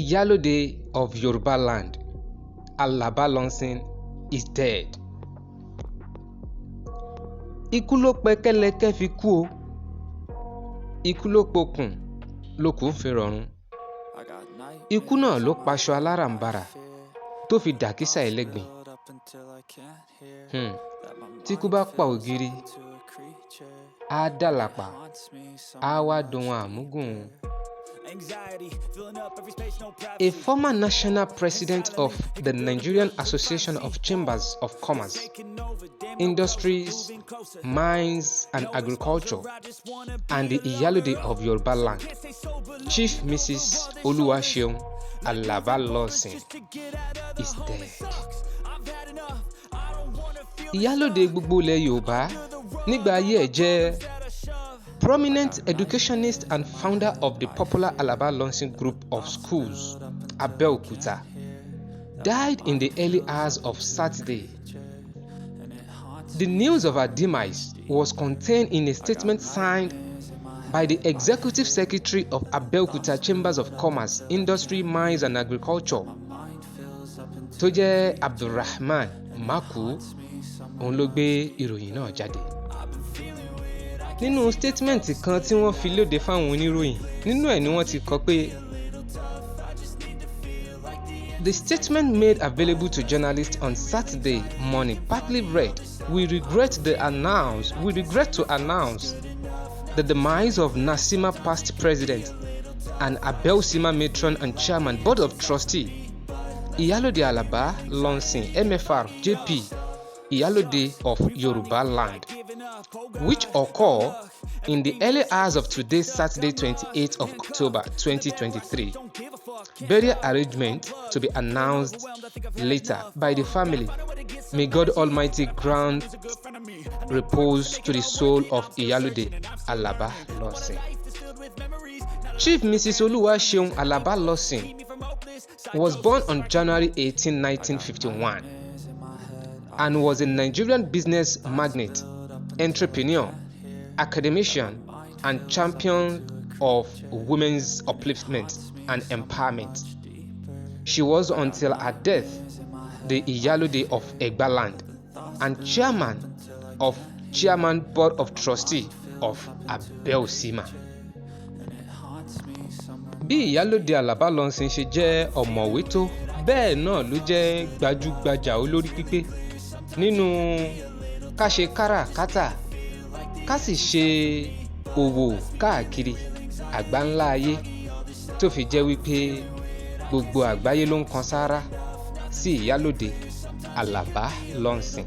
Iyalode of Yoruba land, Alaba Lawson, is dead. Ikú ló pẹ́ kẹ́lẹ́kẹ́ fi kú o. Ikú ló pokùn lókùn fi rọ̀run. Ikú náà ló paṣọ aláràǹbarà tó fi dàkísà ẹlẹ́gbin. Tíkú bá pa ògiri, á dàlàpà, á wá dohun àmúgùn. A former national president of the Nigerian Association of Chambers of Commerce, Industries, Mines and Agriculture, and the Iyalode of Yoruba land, Chief Mrs. Oluwaseun Alaba Lawson, is dead. Iyalode gbogbo ilẹ̀ Yorùbá nígbà ayé ẹ̀ jẹ́ prominent educationist and founder of the popular Alaba Lawson Group of Schools, Abeokuta, died in the early hours of Saturday. The news of her demise was contained in a statement signed by the Executive Secretary of Abeokuta Chambers of Commerce, Industry, Mines and Agriculture, tó jẹ́ Abdulrahman Maku, òun ló gbé ìròyìn náà jáde. Nínú statement kan tí wọ́n fi lóde fáwọn oníròyìn, nínú ẹ̀ ni wọ́n ti kọ pé the statement made available to journalists on Saturday morning partly read, we regret to announce the demise of Nasima past president and Abelsima matron and chairman board of trustee Iyalode Alaba Lawson MFR JP Iyalode of Yoruba land, which occur in the early hours of today, Saturday, 28th of October 2023. Burial arrangement to be announced later by the family. May God Almighty grant repose to the soul of Iyalode Alaba Lawson. Chief Mrs. Oluwaseun Alaba Lawson was born on January 18, 1951 and was a Nigerian business magnate, entrepreneur, academician, and champion of women's upliftment and empowerment. She was, until her death, the Iyalode of Egba land and chairman board of trustee of Abelsima. Bí Iyalode Alaba Lawson ṣe jẹ́ ọ̀mọ̀wé tó, bẹ́ẹ̀ náà ló jẹ́ gbajúgbajà olórí pípé nínú ká ṣe káràkátà, ká sì ṣe òwò káàkiri àgbáńlá ayé, tó fi jẹ́ wípé gbogbo àgbáyé ló ń kan sáárá sí Iyalode Alaba Lawson.